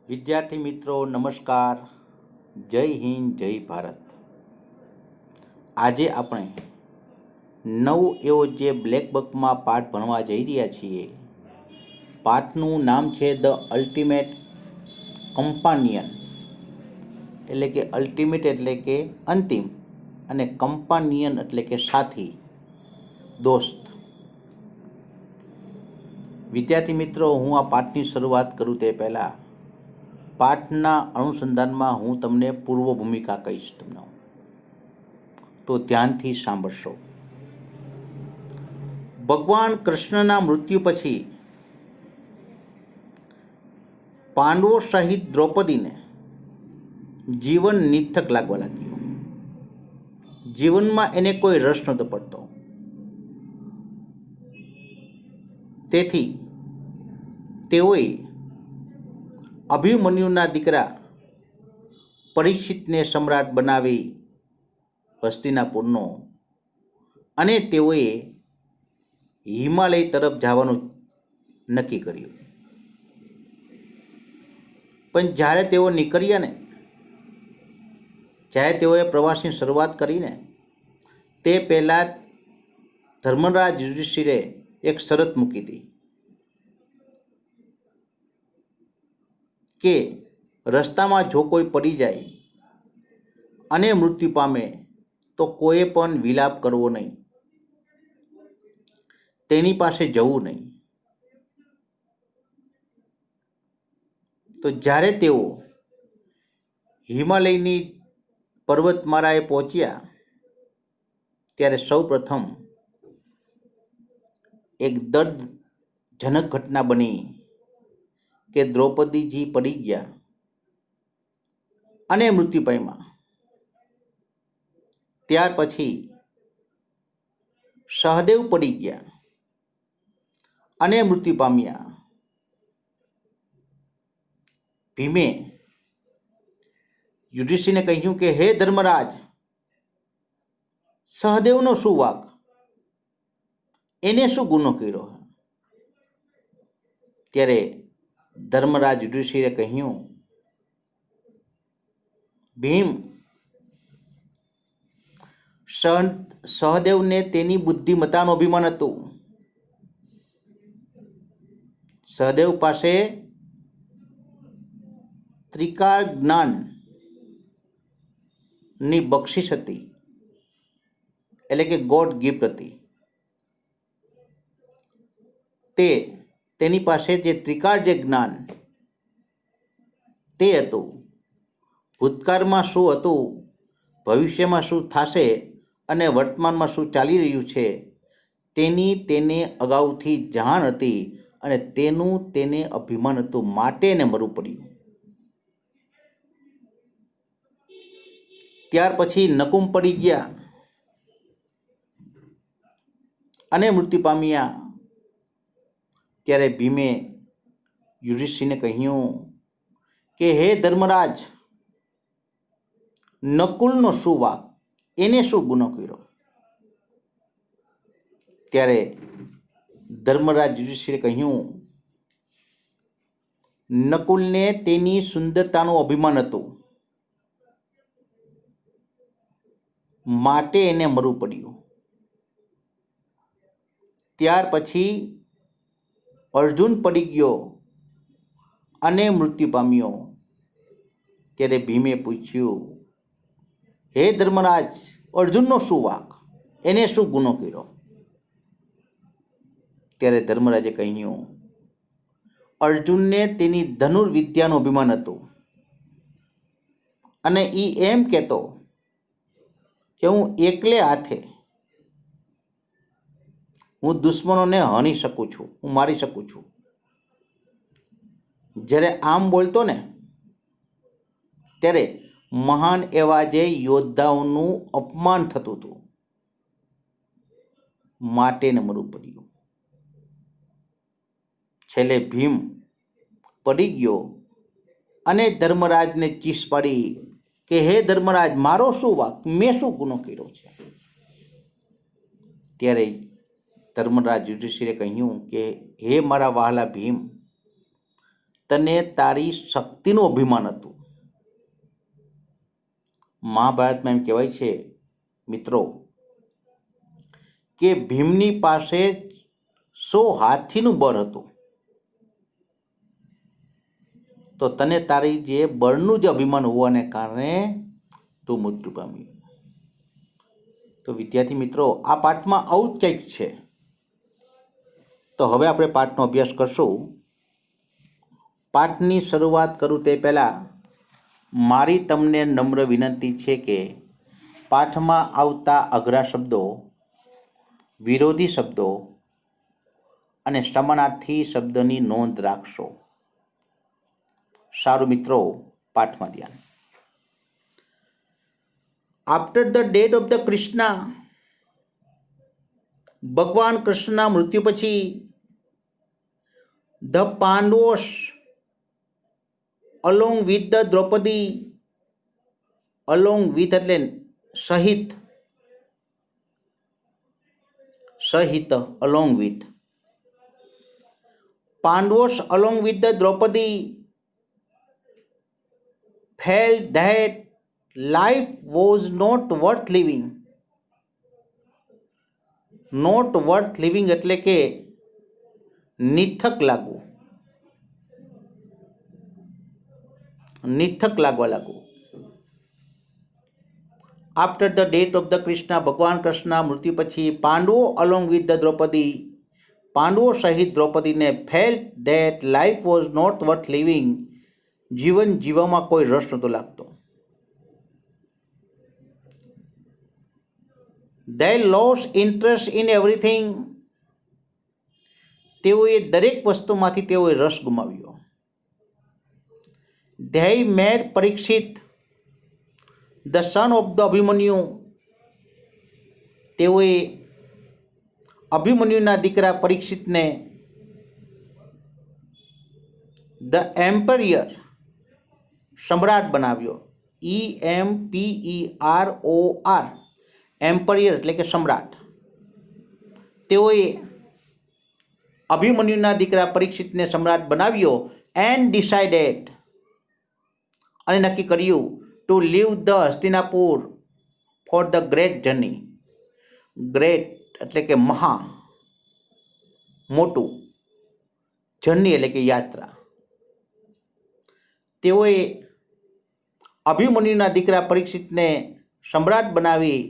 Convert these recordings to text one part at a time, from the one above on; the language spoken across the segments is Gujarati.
વિદ્યાર્થી મિત્રો નમસ્કાર. જય હિન્દ, જય ભારત. આજે આપણે નવો એવો જે બ્લેક બુકમાં પાઠ ભણવા જઈ રહ્યા છીએ. પાઠનું નામ છે ધ અલ્ટિમેટ કમ્પાનિયન, એટલે કે અલ્ટિમેટ એટલે કે અંતિમ અને કમ્પાનિયન એટલે કે સાથી, દોસ્ત. વિદ્યાર્થી મિત્રો, હું આ પાઠની શરૂઆત કરું તે પહેલાં પાઠના અનુસંધાનમાં હું તમને પૂર્વ ભૂમિકા કહીશ તમને, તો ધ્યાનથી સાંભળશો. ભગવાન કૃષ્ણના મૃત્યુ પછી પાંડવો સહિત દ્રૌપદીને જીવન નિરર્થક લાગવા લાગ્યું. જીવનમાં એને કોઈ રસ નહોતો પડતો. તેથી તેઓએ અભિમન્યુના દીકરા પરીક્ષિતને સમ્રાટ બનાવી હસ્તિનાપુરનો, અને તેઓએ હિમાલય તરફ જવાનું નક્કી કર્યું. પણ જ્યારે તેઓ નીકળ્યા ને, જ્યારે તેઓએ પ્રવાસની શરૂઆત કરીને તે પહેલાં ધર્મરાજ યુધિષ્ઠિરે એક શરત મૂકી હતી કે રસ્તામાં જો કોઈ પડી જાય અને મૃત્યુ પામે તો કોઈએ પણ વિલાપ કરવો નહીં, તેની પાસે જવું નહીં. તો જ્યારે તેઓ હિમાલયની પર્વતમાળાએ પહોંચ્યા ત્યારે સૌ પ્રથમ એક દર્દજનક ઘટના બની કે દ્રૌપદીજી પડી ગયા અને મૃત્યુ પામ્યા. ત્યાર પછી સહદેવ પડી ગયા અને મૃત્યુ પામ્યા. ભીમે યુધિષ્ઠિરને કહ્યું કે હે ધર્મરાજ, સહદેવનો શું વાંક? એને શું ગુનો કર્યો? ત્યારે ધર્મરાજ યુધિષ્ઠિરે કહ્યું, ભીમ, સહદેવને તેની બુદ્ધિમત્તાનું અભિમાન હતું. સહદેવ પાસે ત્રિકાળ જ્ઞાનની બક્ષિસ હતી, એટલે કે ગોડ ગિફ્ટ હતી. તેની પાસે જે ત્રિકાળ જે જ્ઞાન તે હતું. ભૂતકાળમાં શું હતું, ભવિષ્યમાં શું થશે અને વર્તમાનમાં શું ચાલી રહ્યું છે તેની તેને અગાઉથી જાણ હતી, અને તેનું તેને અભિમાન હતું, માટે એને મરવું પડ્યું. ત્યાર પછી નકુમ પડી ગયા અને મૃત્યુ પામ્યા. ત્યારે ભીમે યુધિષ્ઠિરને કહ્યું કે હે ધર્મરાજ, નકુલનો શું વાંક? એને શું ગુનો કર્યો? ત્યારે ધર્મરાજ યુધિષ્ઠિરે કહ્યું, નકુલને તેની સુંદરતાનું અભિમાન હતું, માટે એને મરવું પડ્યું. ત્યાર પછી અર્જુન પડી ગયો અને મૃત્યુ પામ્યો. ત્યારે ભીમે પૂછ્યું, હે ધર્મરાજ, અર્જુનનો શું વાંક? એને શું ગુનો કર્યો? ત્યારે ધર્મરાજે કહ્યું, અર્જુનને તેની ધનુર્વિદ્યાનું અભિમાન હતું, અને એ એમ કહેતો કે હું એકલે હાથે હું દુશ્મનોને હણી શકું છું, હું મારી શકું છું. જ્યારે આમ બોલતો ને ત્યારે મહાન એવા જે યોદ્ધાઓનું અપમાન થતું હતું, માટે ને મરવું પડ્યું. છેલ્લે ભીમ પડી ગયો અને ધર્મરાજને ચીસ પાડી કે હે ધર્મરાજ, મારો શું વાંક? મેં શું ગુનો કર્યો છે? ત્યારે ધર્મરાજ યુધિષ્ઠિરે કહ્યું કે હે મારા વહાલા ભીમ, તને તારી શક્તિનું અભિમાન હતું. મહાભારતમાં એમ કહેવાય છે મિત્રો કે ભીમની પાસે 100 હાથીનું બળ હતું, તો તને તારી જે બળનું જે અભિમાન હોવાને કારણે તું મૃત્યુ પામ્યું. તો વિદ્યાર્થી મિત્રો, આ પાઠમાં આવું જ કંઈક છે. તો હવે આપણે પાઠનો અભ્યાસ કરશું. પાઠની શરૂઆત કરું તે પહેલાં મારી તમને નમ્ર વિનંતી છે કે પાઠમાં આવતા અઘરા શબ્દો, વિરોધી શબ્દો અને સમાનાર્થી શબ્દની નોંધ રાખશો. સારું મિત્રો, પાઠમાં ધ્યાન. After the death of the Krishna, ભગવાન કૃષ્ણના મૃત્યુ પછી the Pandavas along with the Draupadi, along with એટલે સહિત, સહિત along with, Pandavas along with the Draupadi felt that life was not worth living. Not worth living એટલે કે નિથક લાગવું, નિથક લાગવા લાગવું. After the death of the Krishna, ભગવાન કૃષ્ણના મૃત્યુ પછી પાંડવો અલોંગ વિથ ધ દ્રૌપદી, પાંડવો સહિત દ્રૌપદીને felt that life was not worth living, જીવન જીવવામાં કોઈ રસ નહોતો લાગતો. They lost interest in everything. તેઓએ દરેક વસ્તુમાંથી તેઓએ રસ ગુમાવ્યો. They made Parikshit the son of the Abhimanyu, તેઓએ અભિમન્યુના દીકરા પરીક્ષિતને the emperor સમ્રાટ બનાવ્યો. EMPEROR, એમ્પરિયર એટલે કે સમ્રાટ. તેઓએ અભિમન્યુના દીકરા પરીક્ષિતને સમ્રાટ બનાવ્યો. એન્ડ ડિસાઇડેડ, અને નક્કી કર્યું, to leave the Hastinapur for the great journey. Great એટલે કે મહા, મોટું, જર્ની એટલે કે યાત્રા. તેઓએ અભિમન્યુના દીકરા પરીક્ષિતને સમ્રાટ બનાવી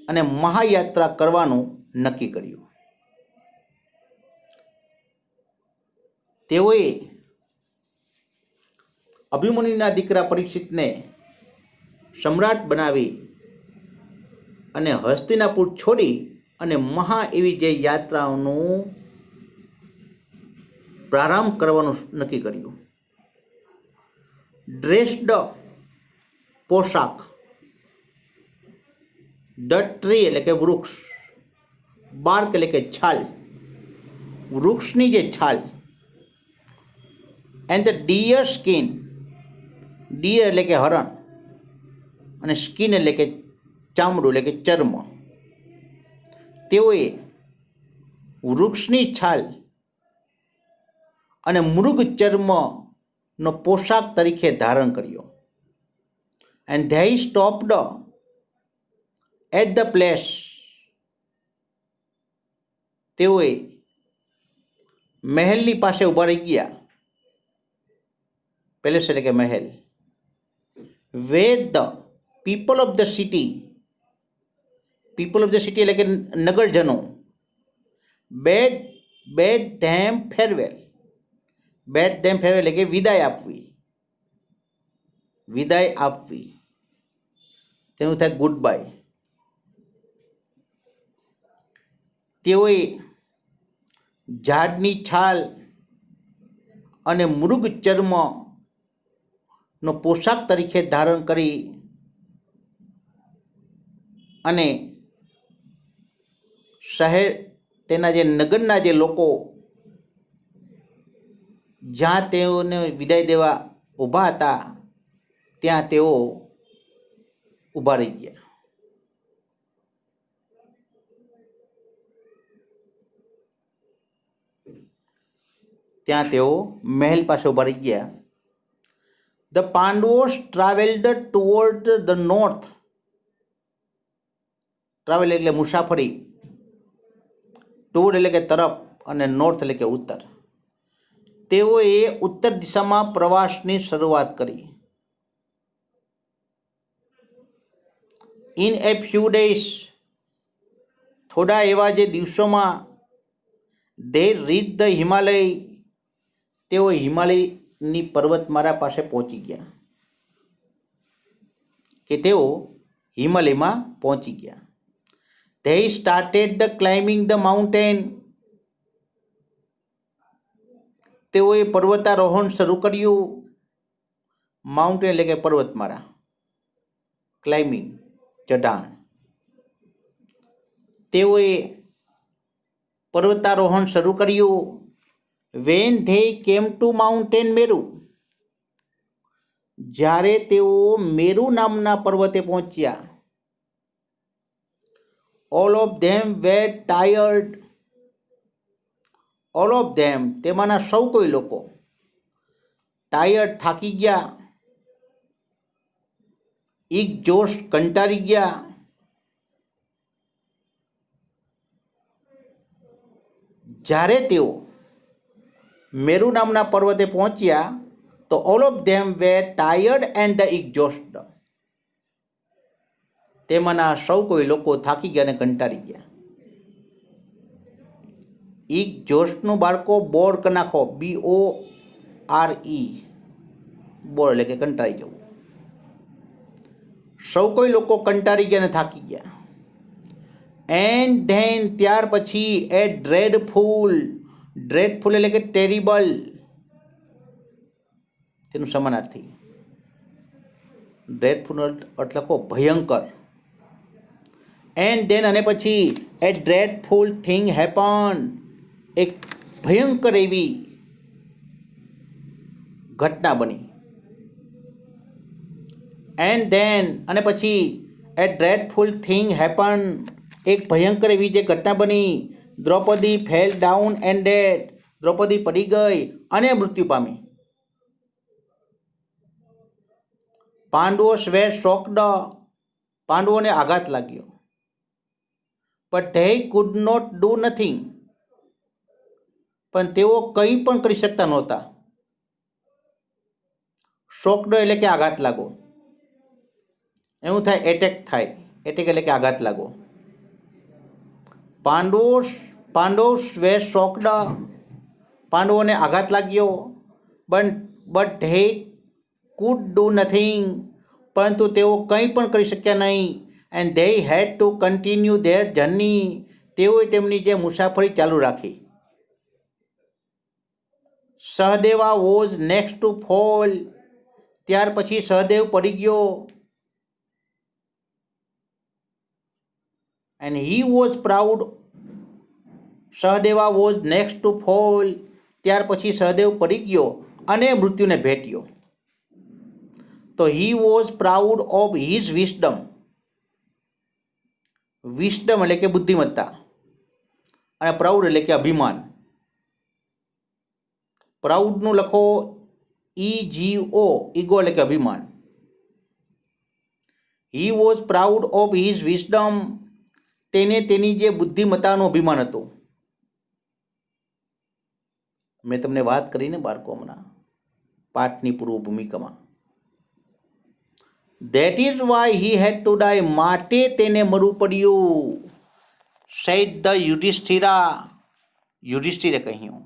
અને મહાયાત્રા કરવાનું નક્કી કર્યું. તેઓએ અભિમન્યુના દીકરા પરીક્ષિતને સમ્રાટ બનાવી અને હસ્તિનાપુર છોડી અને મહા એવી જે યાત્રાઓનું પ્રારંભ કરવાનું નક્કી કર્યું. ડ્રેસ્ડ પોશાક, ધ ટ્રી એટલે કે વૃક્ષ, બાર્ક એટલે કે છાલ, વૃક્ષની જે છાલ, and the deer skin, deer એટલે કે હરણ, અને સ્કિન એટલે કે ચામડું એટલે કે ચર્મ. તેઓએ વૃક્ષની છાલ અને મૃગ ચર્મનો પોશાક તરીકે ધારણ કર્યો. And they stopped at the place, તેઓએ મહેલની પાસે ઊભા રહી ગયા. પેલેસ એટલે કે મહેલ. Where the people of the city, people of the city એટલે કે નગરજનો, bade them farewell, bade them farewell એટલે કે વિદાય આપવી, વિદાય આપવી, તેનું થાય ગુડ બાય. તેઓએ ઝાડની છાલ અને મૃગ ચર્મનો પોશાક તરીકે ધારણ કરી અને શહેર, તેના જે નગરના જે લોકો જ્યાં તેઓને વિદાય દેવા ઊભા હતા ત્યાં તેઓ ઊભા રહી ગયા. ત્યાં તેઓ મહેલ પાસે ઉભા રહી ગયા. The Pandavas travelled toward the north. Travel એટલે મુસાફરી, ટુવર્ડ એટલે કે તરફ, અને નોર્થ એટલે કે ઉત્તર. તેઓએ ઉત્તર દિશામાં પ્રવાસની શરૂઆત કરી. ઇન એ ફ્યુ ડેઝ, થોડા એવા જે દિવસોમાં, દે રીચ ધ હિમાલય, તેઓ હિમાલયની પર્વતમાળા પાસે પહોંચી ગયા, કે તેઓ હિમાલયમાં પહોંચી ગયા. They started the climbing the mountain, તેઓએ પર્વતારોહણ શરૂ કર્યું. માઉન્ટેન એટલે કે પર્વતમાળા, ક્લાઇમ્બિંગ ચઢાણ. તેઓએ પર્વતારોહણ શરૂ કર્યું. When they came to mountain Meru, જ્યારે તેઓ મેરુ નામના પર્વતે પહોંચ્યા. All of them were tired, all of them તેમાંના સૌ કોઈ લોકો, ટાયર્ડ થાકી ગયા, એક્ઝોસ્ટ કંટાળી ગયા. જ્યારે તેઓ મેરુ નામના પર્વતે પહોંચ્યા તો all of them were tired and the exhaust, તેમાંના સૌ કોઈ લોકો થાકી ગયા અને કંટાળી ગયા. એક્ઝોસ્ટનું બાળકો બોર કરી નાખો, BORE, બોર એટલે કે કંટાળી જવું. સૌ કોઈ લોકો કંટાળી ગયા અને થાકી ગયા. એન્ડ ધેન ત્યાર પછી એ ડ્રેડફુલ, ડ્રેડફુલ એટલે કે ટેરિબલ, તેનું સમાનાર્થી. ડ્રેડફુલ એટલે કહો ભયંકર. એન્ડ ધેન અને પછી એ ડ્રેડફુલ થિંગ હેપન, એક ભયંકર એવી ઘટના બની. એન્ડ ધેન અને પછી એ ડ્રેડફુલ થિંગ હેપન, એક ભયંકર એવી જે ઘટના બની. Draupadi fell down and dead, Draupadi પડી ગઈ અને મૃત્યુ પામી. પાંડવોસ વેર શોક્ડ, પાંડવોને આઘાત લાગ્યો. But they could not do nothing, પણ તેઓ કંઈ પણ કરી શકતા નહોતા. શોક્ડ એટલે કે આઘાત લાગો, એવું થાય એટેક થાય, એટેક એટલે કે આઘાત લાગો. પાંડવોસ વેર શોક્ડ, પાંડવોને આઘાત લાગ્યો. But they could do nothing, પરંતુ તેઓ કંઈ પણ કરી શક્યા નહીં. And they had to continue their journey, તેઓએ તેમની જે મુસાફરી ચાલુ રાખી. Sahadeva was next to fall, ત્યાર પછી સહદેવ પડી ગયો. And he was proud, Sahadeva was next to fall, ત્યાર પછી સહદેવ પડી ગયો અને મૃત્યુને ભેટ્યો. તો he was proud of his wisdom, wisdom એટલે કે બુદ્ધિમત્તા, અને પ્રાઉડ એટલે કે અભિમાન. પ્રાઉડનું લખો EGO, ઈગો એટલે કે અભિમાન. He was proud of his wisdom, તેને તેની જે બુદ્ધિમત્તાનું અભિમાન હતું. મેં તમને વાત કરીને બાળકો હમણાં પાઠની પૂર્વ ભૂમિકામાં. That is why he had to die, માટે તેને મરવું પડ્યું. સેડ ધ યુધિષ્ઠિરા, યુધિષ્ઠિરે કહ્યું.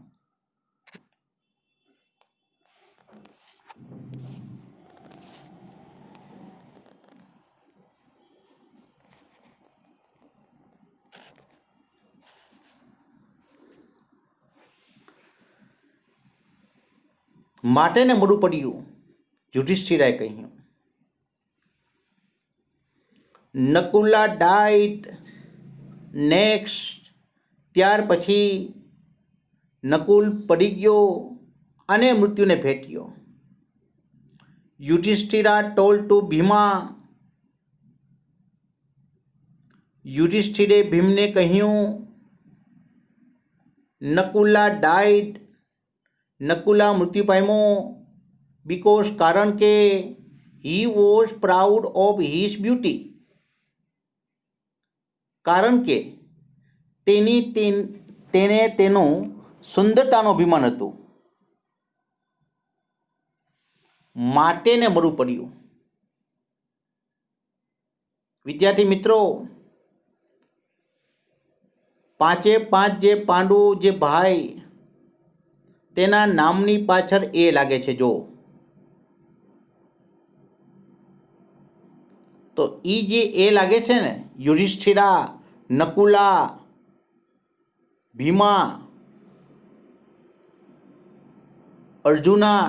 માટે ને મરવું પડ્યું, યુધિષ્ઠિરાએ કહ્યું. નકુલા ડાઇડ નેક્સ્ટ, ત્યાર પછી નકુલ પડી ગયો અને મૃત્યુને ભેટ્યો. યુધિષ્ઠિરા ટોલ્ડ ટુ ભીમા, યુધિષ્ઠિરે ભીમને કહ્યું. નકુલા ડાઇડ, નકુલા મૃત્યુ પામ્યો બીકોઝ કારણ કે હી was proud of his beauty, કારણ કે તેને તેનું સુંદરતાનું અભિમાન હતું, માટે ને મરવું પડ્યું. વિદ્યાર્થી મિત્રો, 5 જે પાંડુ જે ભાઈ તેના નામની પાછળ એ લાગે છે. જો તો ઈ જે એ લાગે છે ને, યુધિષ્ઠિરા, નકુલા, ભીમા, અર્જુના,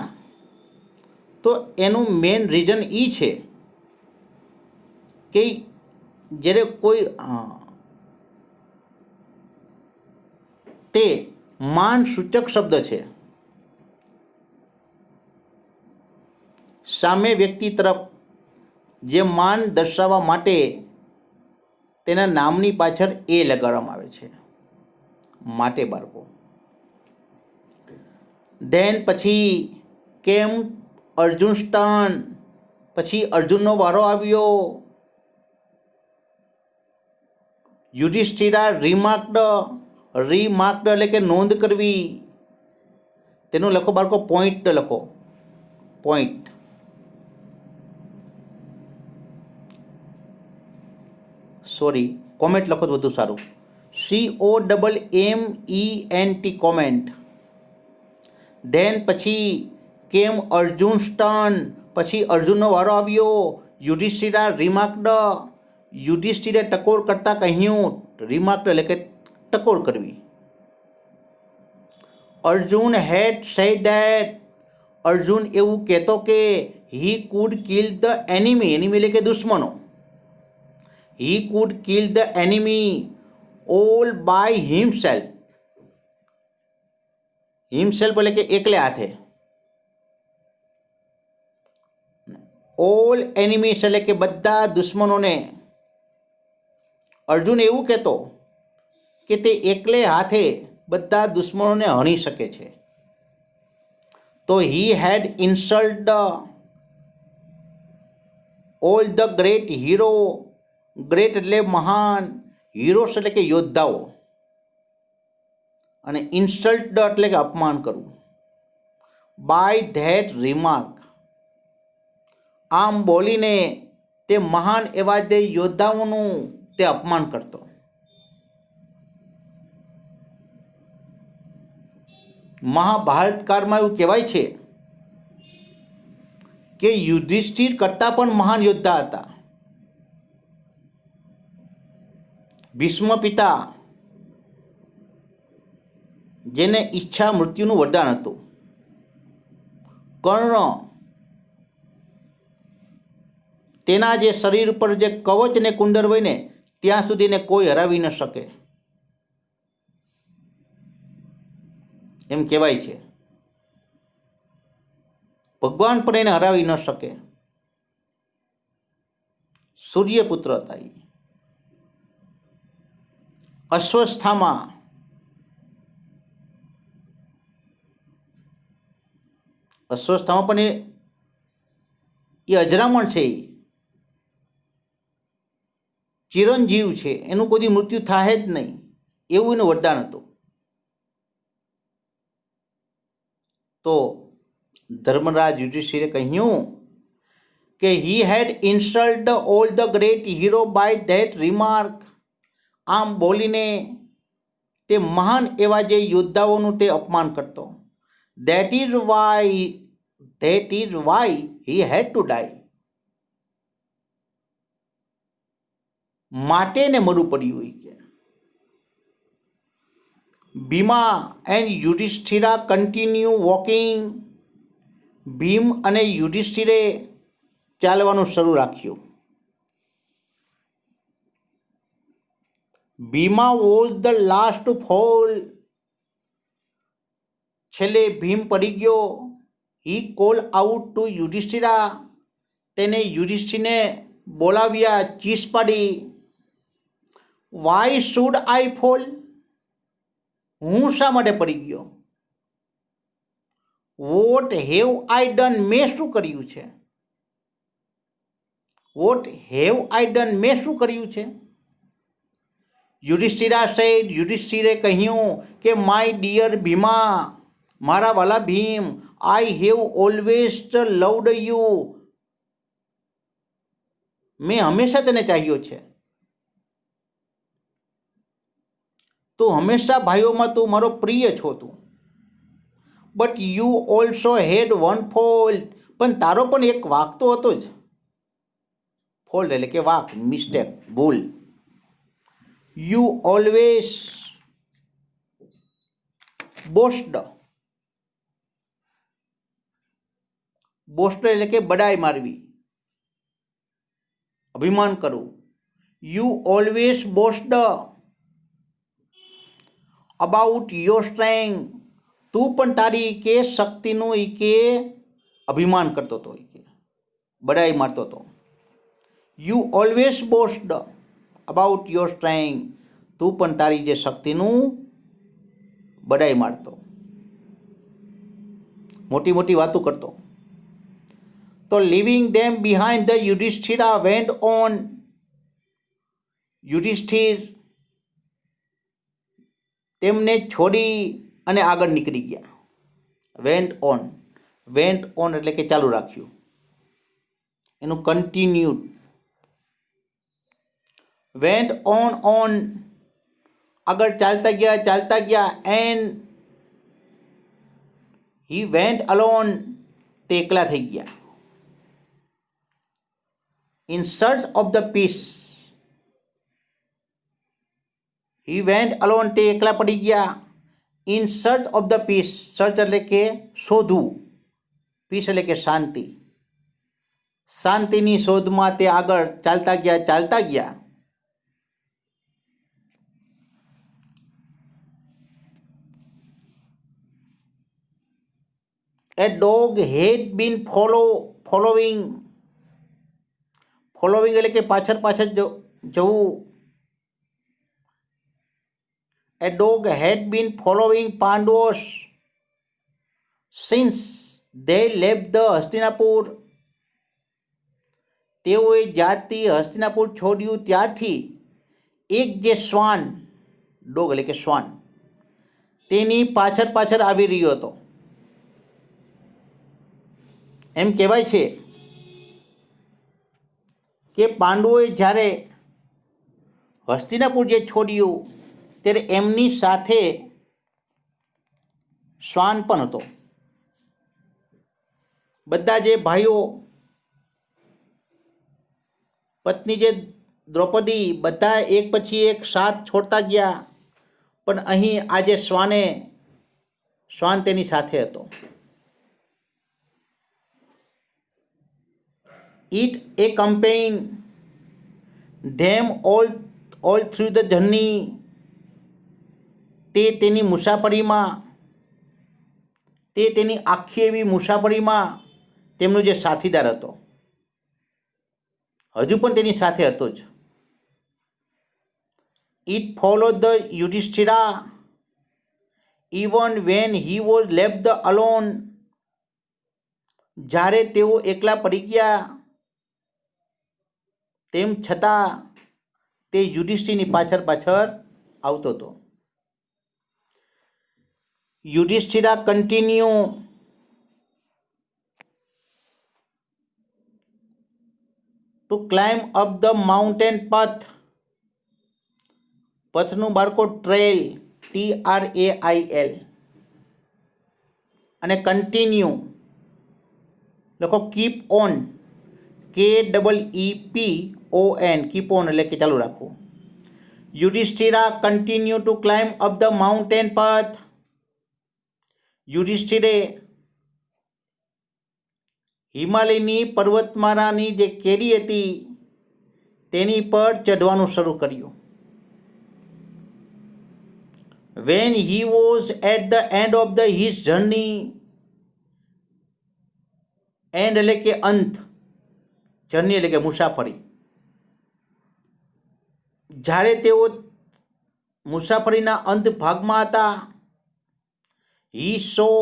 તો એનું મેઇન રીઝન એ છે કે જ્યારે કોઈ તે માન સૂચક શબ્દ છે, સામે વ્યક્તિ તરફ જે માન દર્શાવવા માટે તેના નામની પાછળ એ લગાડવામાં આવે છે. માટે બાળકો, ધેન પછી કેમ અર્જુન સ્ટર્ન, પછી અર્જુનનો વારો આવ્યો. યુધિષ્ઠિરા રીમાર્કડ એટલે કે નોંધ કરવી. તેનું લખો બાળકો, પોઈન્ટ લખો, પોઈન્ટ. સોરી, કોમેન્ટ લખો તો વધુ સારું. COMMENT, comment. ધેન પછી કેમ અર્જુન સ્ટર્ન, પછી અર્જુનનો વારો આવ્યો. યુધિષ્ઠિરા રીમાર્કડ, યુધિષ્ઠિરે ટકોર કરતા કહ્યું. રીમાર્કડ એટલે કે ટકોર કરવી. Arjun had said that, Arjun એવું કહેતો કે he could kill the enemy, enemy એટલે કે દુશ્મનો. He could kill the enemy all by himself. Himself એટલે કે એકલે હાથે. ઓલ એનિમીસ એટલે કે બધા દુશ્મનોને. અર્જુન એવું કહેતો કે તે એકલે હાથે બધા દુશ્મનોને હણી શકે છે. તો he had insult all the great hero. Great એટલે મહાન, હીરોસ એટલે કે યોદ્ધાઓ, અને ઇન્સલ્ટ એટલે કે અપમાન કરવું. બાય ધેટ રિમાર્ક, આમ બોલીને તે મહાન એવા તે યોદ્ધાઓનું તે અપમાન કરતો. મહાભારત કાળમાં એવું કહેવાય છે કે યુધિષ્ઠિર કરતાં પણ મહાન યોદ્ધા હતા. ભીષ્મ પિતા, જેને ઈચ્છા મૃત્યુનું વરદાન હતું. કર્ણ, તેના જે શરીર પર જે કવચ ને કુંડળ હોય ને ત્યાં સુધીને કોઈ હરાવી ન શકે એમ કહેવાય છે. ભગવાન પણ એને હરાવી ન શકે. સૂર્યપુત્ર હતા. અશ્વસ્થામા, અશ્વસ્થામા પણ એ અજરામણ છે, ચિરંજીવ છે, એનું કોઈ મૃત્યુ થાય જ નહીં એવું એનું વરદાન હતું. તો ધર્મરાજ યુધિષ્ઠિરે કહ્યું કે he had insult all the great hero by that remark. આમ બોલીને તે મહાન એવા જે યોદ્ધાઓનું તે અપમાન કરતો. That is why he had to die. માટે ને મરવું પડ્યું. કે Bhima and Yudhishthira continue walking. Bhim અને યુધિષ્ઠિરે ચાલવાનું શરૂ રાખ્યું. Bhima was the last to fall. છેલ્લે ભીમ પડી ગયો. He call out to Yudhishthira. તેને યુધિષ્ઠિરને બોલાવ્યા, ચીસ પાડી. વાય શુડ આઈ ફોલ, હું શા માટે પડી ગયો? વોટ હેવ આઈ ડન, મેં શું કર્યું છે? વોટ હેવ આઈ ડન, મેં શું કર્યું છે? યુધિષ્ઠિરા સેડ, યુધિષ્ઠિરે કહ્યું કે માય ડિયર ભીમા, મારા વાલા Bhim, I have always loved you, મેં હંમેશા તને ચાહ્યો છે. તું હંમેશા ભાઈઓમાં તું મારો પ્રિય છો તું. But you also had one fault, પણ તારો પણ એક વાંક તો હતો જ. ફોલ્ટ એટલે કે વાંક, મિસ્ટેક, ભૂલ. યુ ઓલવેઝ બોસ્ડ, બોસ્ડ એટલે કે બડાઈ મારવી, અભિમાન કરવું. You always boasted about your strength, તું પણ તારી કે શક્તિનું કે અભિમાન કરતો હતો, કે બડાઈ મારતો હતો. You always boasted about your strength, તું પણ તારી જે શક્તિનું બડાઈ મારતો, મોટી મોટી વાતો કરતો. તો leaving them behind the Yudhishthira went on, Yudhishthir તેમને છોડી અને આગળ નીકળી ગયા. વેન્ટ ઓન, વેન્ટ ઓન એટલે કે ચાલુ રાખ્યું, એનું કન્ટિન્યુડ. વેન્ટ ઓન, આગળ ચાલતા ગયા. એન્ડ હી વેન્ટ અલોન, તે એકલા થઈ ગયા. In search of the peace, he went alone, તે એકલા પડી ગયા. In search of the peace, search એટલે કે શોધવું, પીસ એટલે કે શાંતિ. શાંતિની શોધમાં તે આગળ ચાલતા ગયા. A dog had been following એટલે કે પાછળ જવું. A dog had been following Pandavas since they left the Hastinapur, તેઓએ જ્યારથી હસ્તિનાપુર છોડ્યું ત્યારથી એક જે શ્વાન, ડોગ એટલે કે શ્વાન, તેની પાછળ આવી રહ્યો હતો. એમ કહેવાય છે કે પાંડવોએ જ્યારે હસ્તિનાપુર જે છોડ્યું ત્યારે એમની સાથે શ્વાન પણ હતો. બધા જે ભાઈઓ, પત્ની જે દ્રૌપદી, બધા એક પછી એક સાથ છોડતા ગયા, પણ અહીં આજે શ્વાન તેની સાથે હતો. It accompanied them all through the journey, તે તેની આખી એવી મુસાફરીમાં તેમનો જે સાથીદાર હતો, હજુ પણ તેની સાથે હતો જ. It followed the Yudhishthira even when he was left alone, જ્યારે તેઓ એકલા પડી ગયા તેમ છતાં તે યુધિષ્ઠિરની પાછળ આવતો હતો. Yudhishthira continue to climb up the mountain પથ, પથનું બાળકો ટ્રેલ, TRAIL, અને કન્ટિન્યુ લખો keep on, KEEPON, keep on એટલે કે ચાલુ રાખવું. Yudhishthira continue to climb up the mountain પથ, યુધિષ્ઠિરે હિમાલયની પર્વતમાળાની જે કેરી હતી તેની પર ચઢવાનું શરૂ કર્યું. When he was at the end of his journey, end એટલે કે અંત, જર્ની એટલે કે મુસાફરી. જ્યારે તેઓ મુસાફરીના અંત ભાગમાં હતા, he saw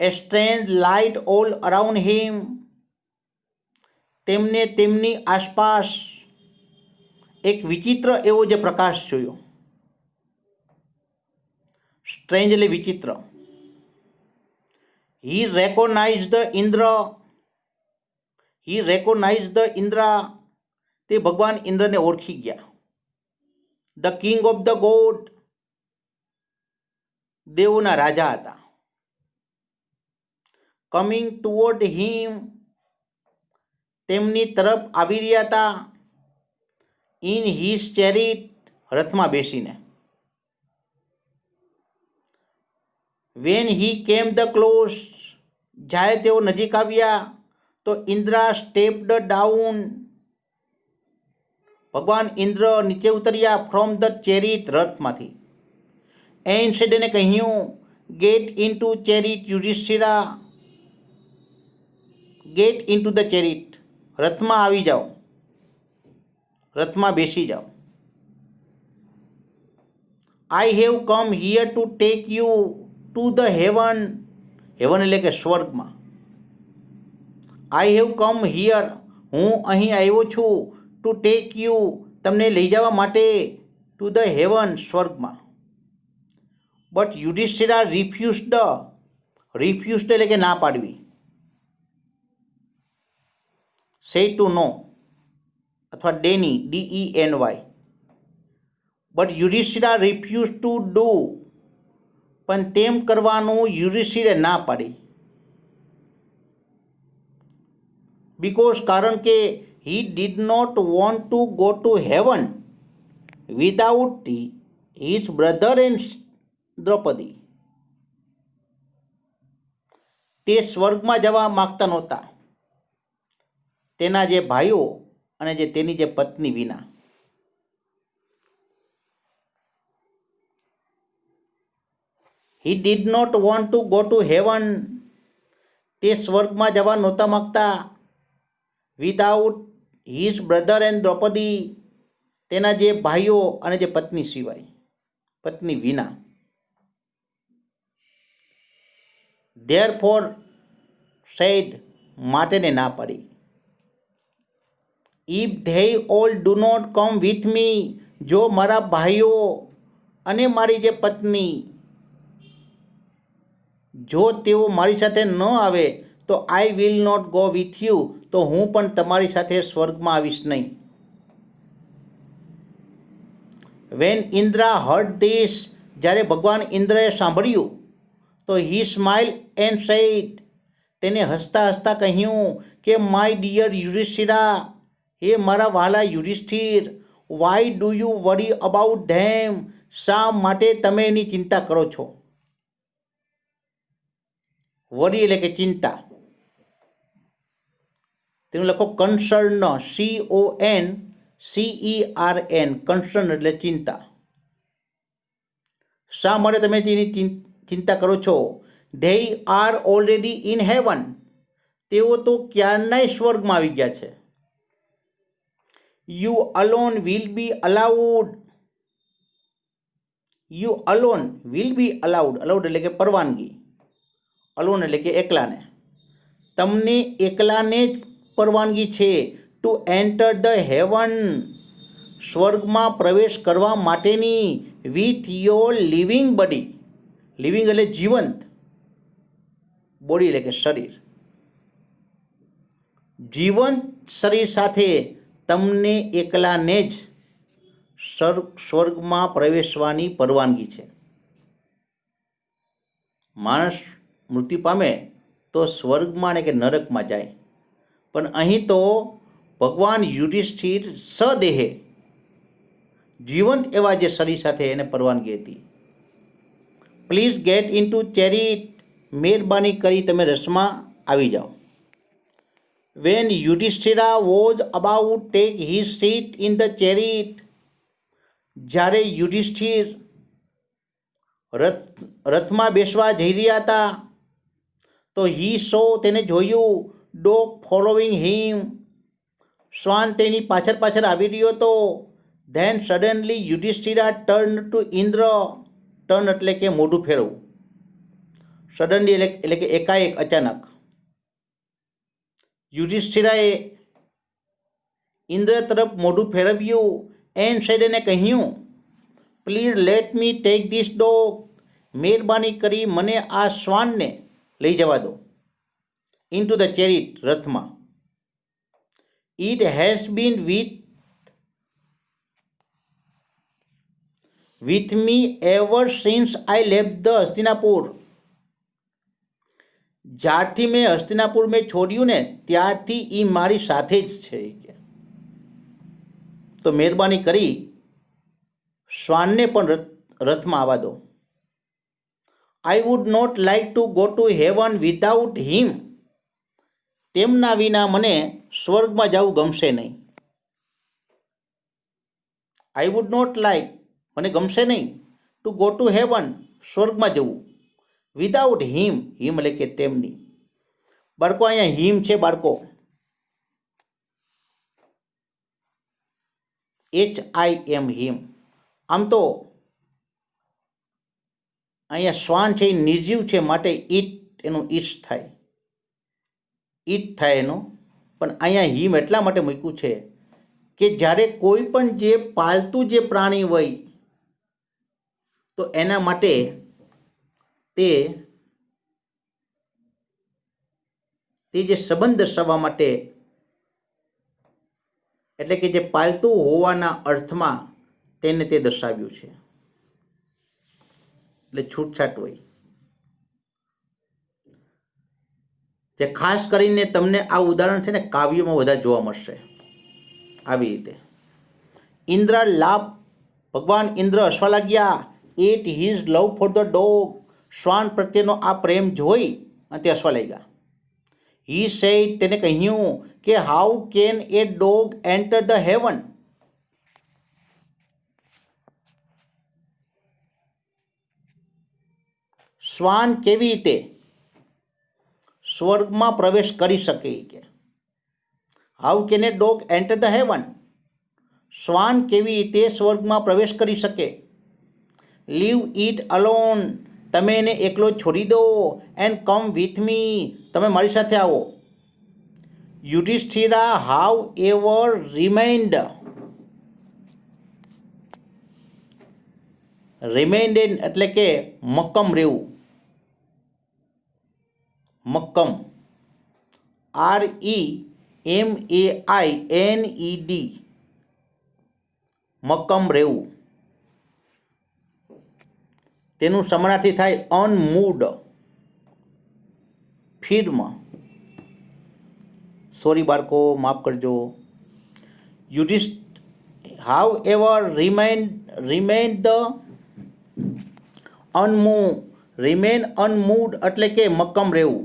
A strange light all around him. તેમને તેમની આસપાસ એક વિચિત્ર એવો જે પ્રકાશ જોયો. સ્ટ્રેન્જ એટલે વિચિત્ર. He recognized the Indra. He recognized the Indra. તે ભગવાન ઇન્દ્રને ઓળખી ગયા. The king of the god. દેવોના રાજા હતા. Coming toward him. તેમની તરફ આવી રહ્યા હતા. In his chariot. રથમાં બેસીને. When he came the close. જ્યારે તેઓ નજીક આવ્યા તો ઇન્દ્રા સ્ટેપ્ડ ડાઉન. ભગવાન ઇન્દ્ર નીચે ઉતર્યા ફ્રોમ ધ ચેરિટ રથમાંથી. એન્ડ સેડ એને કહ્યું get in to chariot Yudhishthira. Get in to the chariot. રથમાં આવી જાઓ, રથમાં બેસી જાઓ. I have come here to take you to the heaven. Heaven એટલે કે સ્વર્ગમાં. I have come here. હું અહીં આવ્યો છું. To take you. તમને લઈ જવા માટે. To the heaven. સ્વર્ગમાં. But Yudhishthira refused. રિફ્યુઝડ એટલે કે ના પાડવી. સે ટુ નો અથવા ડેની DENY. But Yudhishthira refuse to do. પણ તેમ કરવાનું યુધિષ્ઠિરે ના પાડી. બિકોઝ કારણ કે he did not want to go to heaven without his brother and Draupadi. તે સ્વર્ગમાં જવા માગતા નહોતા તેના જે ભાઈઓ અને જે તેની જે પત્ની વિના. He did not want to go to heaven. તે સ્વર્ગમાં જવા નહોતા માગતા. Without his brother and Draupadi. તેના જે ભાઈઓ અને જે પત્ની સિવાય, પત્ની વિના. Therefore said. માટેને ના પાડી. If they all do not come with me. જો મારા ભાઈઓ અને મારી જે પત્ની જો તેઓ મારી સાથે ન આવે તો I will not go with you. તો હું પણ તમારી સાથે સ્વર્ગમાં આવીશ નહીં. When Indra heard this. જ્યારે ભગવાન ઇન્દ્રએ સાંભળ્યું તો હી સ્માઇલ એન્ડ સેડ. તેને હસતા હસતા કહ્યું કે માય ડિયર યુધિષ્ઠિરા. હે મારા વહાલા Yudhishthir. Why do you worry about them. શા માટે તમે એની ચિંતા કરો છો? વરી એટલે કે ચિંતા. તેનું લખો કન્સર્ન. CONCERN. કન્સર્ન એટલે ચિંતા. શા માટે તમે તેની ચિંતા કરો છો? They are already in heaven. તેઓ તો ક્યારનાય સ્વર્ગમાં આવી ગયા છે. You alone will be allowed. You alone will be allowed. Allowed એટલે કે પરવાનગી. અલોન એટલે કે એકલાને. તમને એકલાને જ પરવાનગી છે ટુ એન્ટર ધ હેવન. સ્વર્ગમાં પ્રવેશ કરવા માટેની. With your living body. Living એટલે જીવંત. બોડી એટલે કે શરીર. જીવંત શરીર સાથે તમને એકલાને જ સ્વર્ગમાં પ્રવેશવાની પરવાનગી છે. માણસ મૃત્યુ પામે તો સ્વર્ગમાં ને કે નરકમાં જાય. પણ અહીં તો ભગવાન યુધિષ્ઠિર સદેહે જીવંત એવા જે શરીર સાથે એને પરવાનગી હતી. Please get in to chariot. મહેરબાની કરી તમે રસમાં આવી જાઓ. When Yudhishthira was about take his seat in the chariot. જ્યારે યુધિષ્ઠિર રથમાં બેસવા જઈ રહ્યા હતા તો હી સો. તેને જોયું. Dog following him. શ્વાન તેની પાછળ પાછળ આવી રહ્યો હતો. Then suddenly Yudhishthira turn to Indra. Turn એટલે કે મોઢું ફેરવવું. સડનલી એટલે કે એકાએક, અચાનક. યુધિષ્ઠિરાએ ઇન્દ્ર તરફ મોઢું ફેરવ્યું એન્ડ સેડ, એને કહ્યું, please let me take this dog. મહેરબાની કરી મને આ શ્વાનને લઈ જવા દો. ઇન્ટુ ધ ચેરિટ, રથમાં. It has been with me ever since I left the Hastinapur. જ્યારથી મેં હસ્તિનાપુર છોડ્યું ને ત્યારથી એ મારી સાથે જ છે. તો મહેરબાની કરી શ્વાનને પણ રથમાં આવવા દો. I would not like to go to heaven without him. તેમના વિના મને સ્વર્ગમાં જવું ગમશે નહીં. આઈ વુડ નોટ લાઇક, મને ગમશે નહીં, ટુ ગો ટુ હેવન, સ્વર્ગમાં જવું, વિધાઉટ હિમ, હિમ એટલે કે તેમની. બાળકો અહીંયા હિમ છે બાળકો, HIM, હિમ. આમ તો અહીંયા શ્વાન છે એ નિર્જીવ છે, માટે ઈટ એનું ઈશ થાય, ઈટ થાય એનું. પણ અહીંયા હિમ એટલા માટે મૂક્યું છે કે જ્યારે કોઈ પણ જે પાલતું જે પ્રાણી હોય તો એના માટે તે જે સંબંધ દર્શાવવા માટે, એટલે કે જે પાલતું હોવાના અર્થમાં તેને તે દર્શાવ્યું છે. એટલે છૂટછાટ હોય. જે ખાસ કરીને તમને આ ઉદાહરણ છે ને કાવ્યમાં વધારે જોવા મળશે. આવી રીતે ઇન્દ્ર લાભ, ભગવાન ઇન્દ્ર હસવા લાગ્યા. At his love for the dog. શ્વાન પ્રત્યેનો આ પ્રેમ જોઈ અને તે હસવા લાગ્યા. હી સેડ, તેને કહ્યું કે how can A dog enter the heaven. શ્વાન કેવી રીતે સ્વર્ગમાં પ્રવેશ કરી શકે કે how can A dog enter the heaven. શ્વાન કેવી રીતે સ્વર્ગમાં પ્રવેશ કરી શકે. લીવ ઇટ અલોન, તમે એને એકલો છોડી દો. એન્ડ કમ વિથ મી, તમે મારી સાથે આવો. યુધિષ્ઠિરા હાવ એવર રિમેન્ડ, રિમેન્ડ એટલે કે મક્કમ રહેવું. મક્કમ, REMAINED, મક્કમ રહેવું. તેનું સમાનાર્થી થાય અનમૂડ, ફિર્મ. સોરી બાળકો, માફ કરજો. હાવ એવર રિમેન ધ અનમૂવ, રિમેન અનમૂડ એટલે કે મક્કમ રહેવું,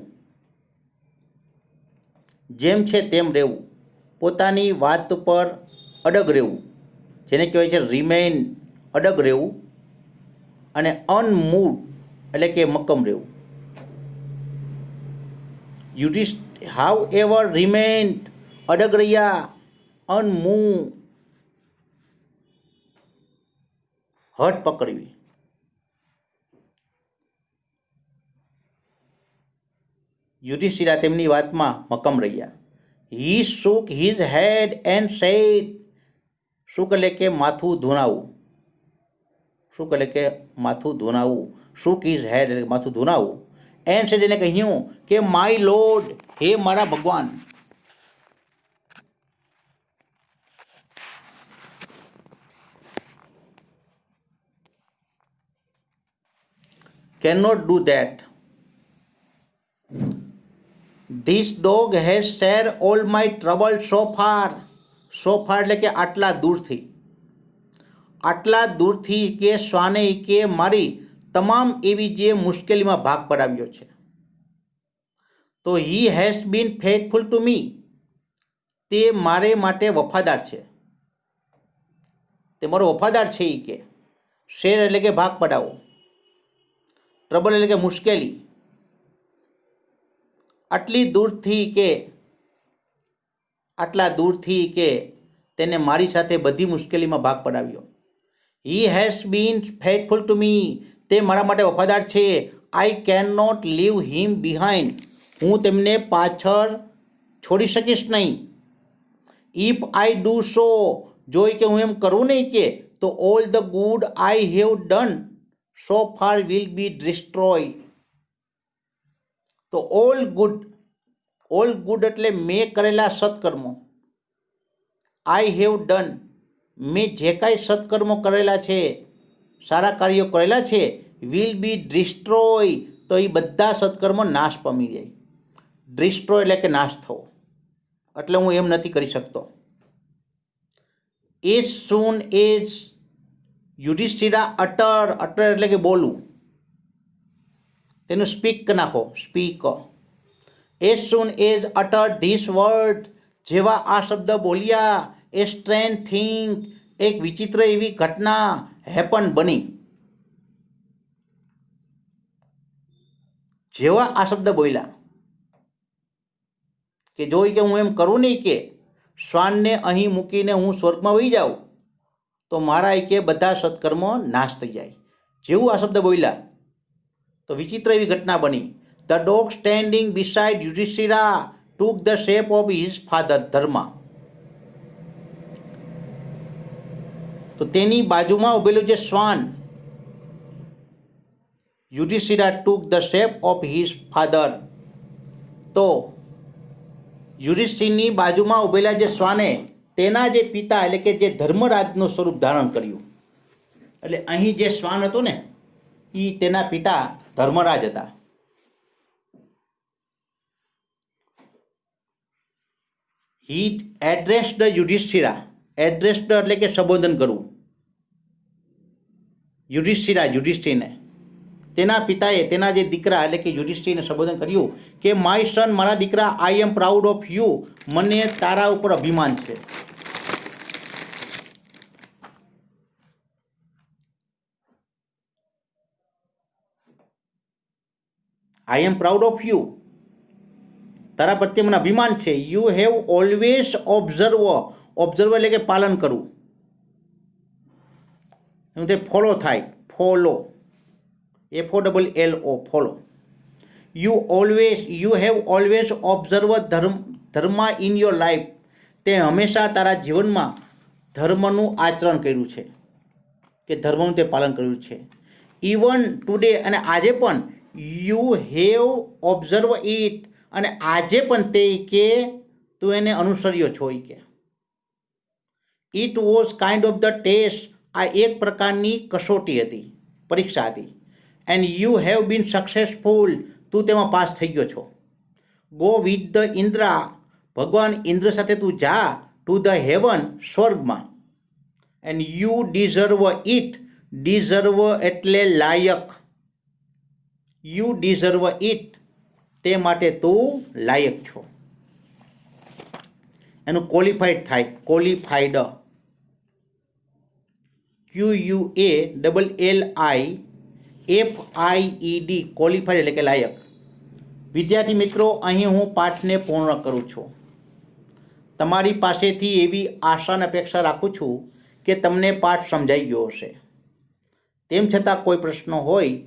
જેમ છે તેમ રહેવું, પોતાની વાત પર અડગ રહેવું, જેને કહેવાય છે રિમેન, અડગ રહેવું. અને અનમૂડ એટલે કે મક્કમ રહેવું. હાવ એવર રિમેન્ડ, અડગ રહ્યા. અનમૂવ, હઠ પકડવી. યુધિષ્ઠિરા તેમની વાતમાં મક્કમ રહ્યા. હી shook his head and said, shook એટલે કે માથું ધુણાવું, shook એટલે કે માથું ધુણાવું, shook his head એટલે માથું ધુણાવું. and said એને કહ્યું કે માય લોર્ડ, હે મારા ભગવાન. cannot do that. This dog has shared all my trouble so far. So far એટલે કે આટલા દૂરથી. આટલા દૂરથી કે શ્વાને કે મારી તમામ એવી જે મુશ્કેલીમાં ભાગ પડાવ્યો છે. તો he has been faithful to me. તે મારે માટે વફાદાર છે. તે મારો વફાદાર છે. એ કે શેર એટલે કે ભાગ પડાવો, ટ્રબલ એટલે કે મુશ્કેલી. આટલા દૂરથી કે તેને મારી સાથે બધી મુશ્કેલીમાં ભાગ પડાવ્યો. He has been faithful to me. તે મારા માટે વફાદાર છે. I can not leave him behind. હું તેમને પાછળ છોડી શકીશ નહીં. ઇફ આઈ ડુ સો, જો કે હું એમ કરું નહીં કે, તો all the good I have done so far will be destroy. તો ઓલ ગુડ એટલે મેં કરેલા સત્કર્મો. આઈ હેવ ડન, મેં જે કાંઈ સત્કર્મો કરેલા છે, સારા કાર્યો કરેલા છે, વિલ બી ડિસ્ટ્રોય, તો એ બધા સત્કર્મો નાશ પામી જાય. ડિસ્ટ્રોય એટલે કે નાશ થવો, એટલે હું એમ નથી કરી શકતો. As soon as Yudhishthira utter એટલે કે બોલવું, તેનું સ્પીક નાખો, speak. As soon as utter this word, જેવા આ શબ્દ બોલ્યા, એ સ્ટ્રેન્જ થિંગ, એક વિચિત્ર એવી ઘટના હેપન બની. જેવા આ શબ્દ બોલ્યા કે જોઈ કે હું એમ કરું નહીં કે શ્વાનને અહીં મૂકીને હું સ્વર્ગમાં વહી જાઉં, તો મારા કે બધા સત્કર્મો નાશ થઈ જાય. જેવું આ શબ્દ બોલ્યા તો વિચિત્ર એવી ઘટના બની. The dog standing beside Yudhishthira took the shape of his father Dharma. તો તેની બાજુમાં ઉભેલું જે શ્વાન, Yudhishthira took the shape of his father. તો યુધિષ્ઠિરની બાજુમાં ઉભેલા જે શ્વાને તેના જે પિતા એટલે કે જે ધર્મરાજનું સ્વરૂપ ધારણ કર્યું. એટલે અહીં જે શ્વાન હતો ને એ તેના પિતા ધર્મરાજ હતા. હી એડ્રેસ્ડ યુધિષ્ઠિરા, એડ્રેસ્ડ એટલે કે સંબોધન કરવું. યુધિષ્ઠિરને તેના પિતાએ તેના જે દીકરા એટલે કે યુધિષ્ઠિરને સંબોધન કર્યું કે માય સન, મારા દીકરા, આઈ એમ પ્રાઉડ ઓફ યુ, મને તારા ઉપર અભિમાન છે. આઈ એમ પ્રાઉડ ઓફ યુ, તારા પ્રત્યે મને અભિમાન છે. યુ હેવ ઓલવેઝ ઓબ્ઝર્વ એટલે કે પાલન કરવું, તે ફોલો થાય, follow, FOLLO, follow. You have always observe Dharma in your life, તે હંમેશા તારા જીવનમાં ધર્મનું આચરણ કર્યું છે, કે ધર્મનું તે પાલન કર્યું છે. ઇવન ટુડે, અને આજે પણ. યુ હેવ ઓબ્ઝર્વ ઇટ, અને આજે પણ તે કે તું એને અનુસર્યો છો. કે it was kind of the test, આ એક પ્રકારની કસોટી હતી, પરીક્ષા હતી. And you have been successful, તું તેમાં પાસ થઈ ગયો છો. ગો વિથ ધ ઇન્દ્રા, ભગવાન ઇન્દ્ર સાથે તું જા, ટુ ધ હેવન, સ્વર્ગમાં. And you deserve it, deserve એટલે લાયક. યુ ડિઝર્વ ઇટ, તે માટે તું લાયક છો. એનું ક્વોલિફાઈડ થાય, ક્વોલિફાઈડ, QUALLIFIED, ક્વોલિફાઈડ એટલે કે લાયક. વિદ્યાર્થી મિત્રો, અહીં હું પાઠને પૂર્ણ કરું છું. તમારી પાસેથી એવી આશા અને અપેક્ષા રાખું છું કે તમને પાઠ સમજાઈ ગયો હશે. તેમ છતાં કોઈ પ્રશ્ન હોય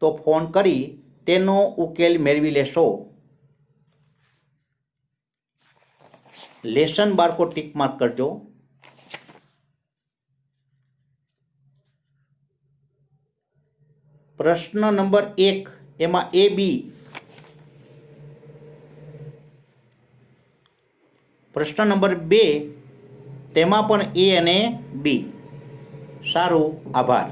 તો ફોન કરી તેનો ઉકેલ મેળવી લેશો. લેસન બાળકો ટીક માર્ક કરજો. પ્રશ્ન નંબર 1 એમાં AB, પ્રશ્ન નંબર 2 તેમાં પણ A અને B. સારું, આભાર.